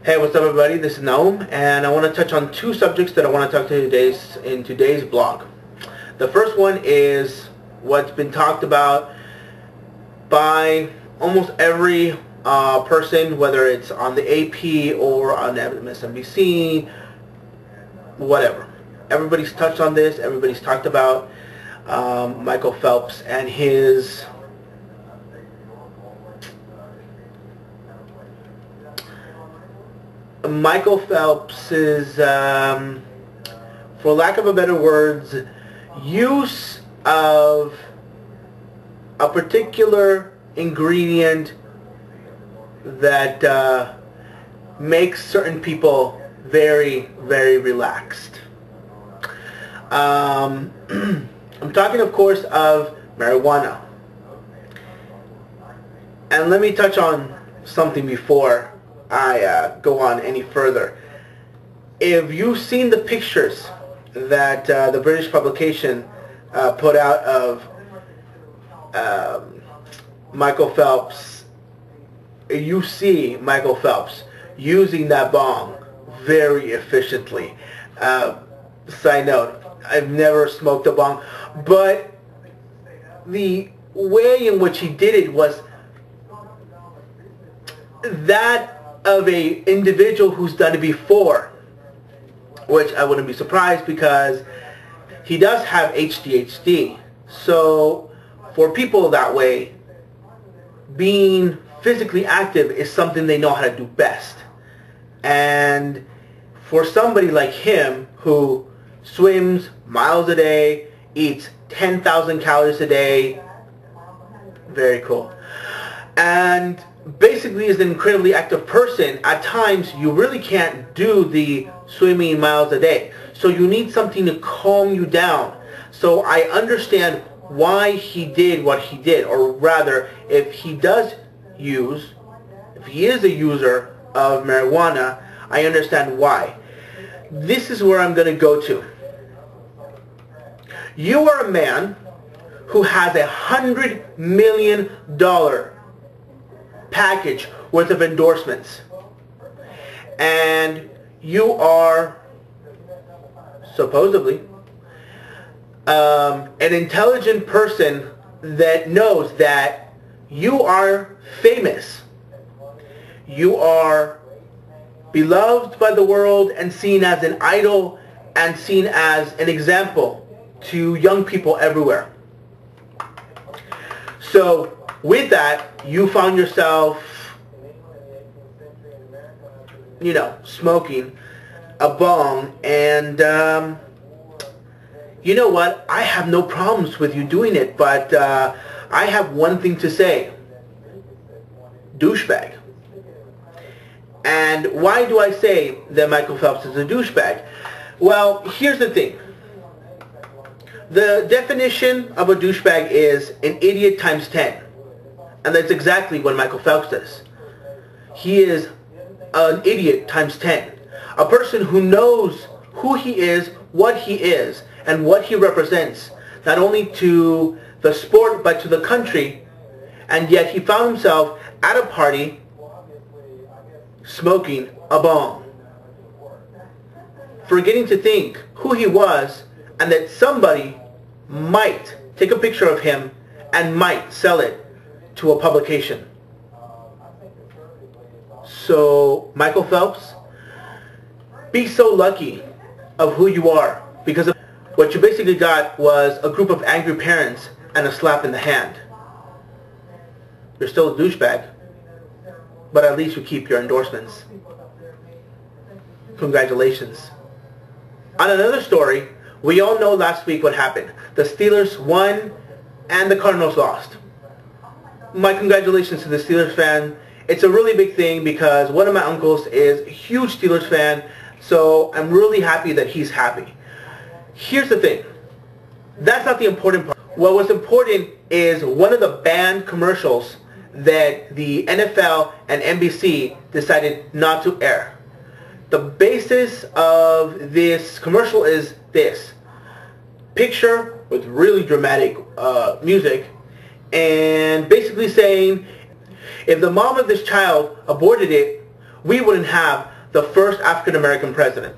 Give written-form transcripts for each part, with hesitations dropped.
Hey, what's up everybody? This is Nahum, and I want to touch on two subjects that I want to talk to in today's blog. The first one is what's been talked about by almost every person, whether it's on the AP or on MSNBC, whatever. Everybody's touched on this. Everybody's talked about Michael Phelps and his Michael Phelps's, for lack of a better words, use of a particular ingredient that makes certain people very, very relaxed. I'm talking, of course, of marijuana. And let me touch on something before I go on any further. If you've seen the pictures that the British publication put out of Michael Phelps, you see Michael Phelps using that bong very efficiently. Side note, I've never smoked a bong, but the way in which he did it was that of a individual who's done it before, which I wouldn't be surprised because he does have ADHD. So for people that way, being physically active is something they know how to do best. And for somebody like him who swims miles a day, eats 10,000 calories a day, very cool, and basically is an incredibly active person, at times you really can't do the swimming miles a day. So you need something to calm you down. So I understand why he did what he did, or rather, if he is a user of marijuana, I understand why. This is where I'm going to go to. You are a man who has $100 million package worth of endorsements, and you are supposedly an intelligent person that knows that you are famous, you are beloved by the world and seen as an idol and seen as an example to young people everywhere. So with that, you found yourself, smoking a bong, and you know what? I have no problems with you doing it, but I have one thing to say. Douchebag. And why do I say that Michael Phelps is a douchebag? Well, here's the thing. The definition of a douchebag is an idiot times 10. And that's exactly what Michael Phelps does. He is an idiot times 10. A person who knows who he is, and what he represents, not only to the sport but to the country, and yet he found himself at a party smoking a bong, forgetting to think who he was and that somebody might take a picture of him and might sell it to a publication. So, Michael Phelps, be so lucky of who you are, because what you basically got was a group of angry parents and a slap in the hand. You're still a douchebag, but at least you keep your endorsements. Congratulations. On another story, we all know last week what happened. The Steelers won and the Cardinals lost. My congratulations to the Steelers fan. It's a really big thing because one of my uncles is a huge Steelers fan, so I'm really happy that he's happy. Here's the thing. That's not the important part. What was important is one of the banned commercials that the NFL and NBC decided not to air. The basis of this commercial is this. Picture with really dramatic music, and basically saying, if the mom of this child aborted it, we wouldn't have the first African American president.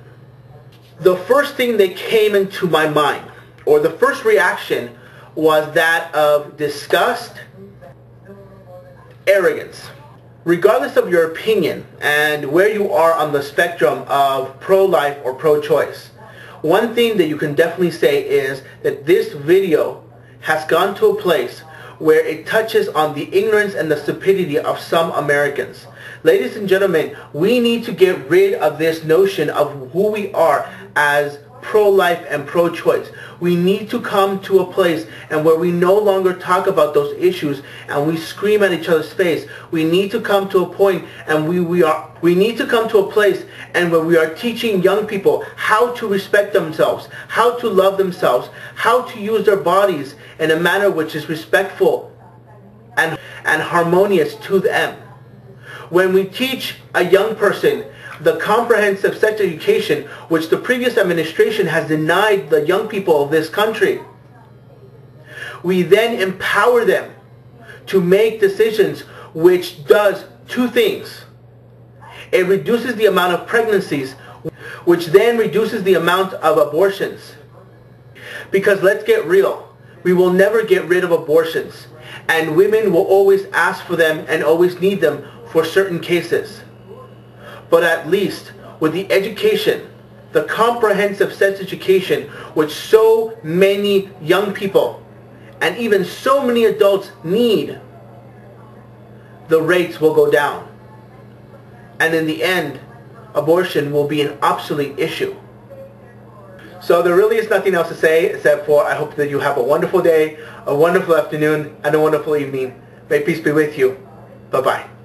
The first thing that came into my mind, or the first reaction, was that of disgust, arrogance. Regardless of your opinion and where you are on the spectrum of pro-life or pro-choice, one thing that you can definitely say is that this video has gone to a place where it touches on the ignorance and the stupidity of some Americans. Ladies and gentlemen, we need to get rid of this notion of who we are as pro-life and pro-choice. We need to come to a place and where we no longer talk about those issues and we scream at each other's face. We need to come to a point and we need to come to a place and where we are teaching young people how to respect themselves, how to love themselves, how to use their bodies in a manner which is respectful and harmonious to them. When we teach a young person the comprehensive sex education, which the previous administration has denied the young people of this country, we then empower them to make decisions which does two things. It reduces the amount of pregnancies, which then reduces the amount of abortions. Because let's get real, we will never get rid of abortions, and women will always ask for them and always need them for certain cases. But at least with the education, the comprehensive sex education, which so many young people and even so many adults need, the rates will go down. And in the end, abortion will be an obsolete issue. So there really is nothing else to say except for I hope that you have a wonderful day, a wonderful afternoon, and a wonderful evening. May peace be with you. Bye-bye.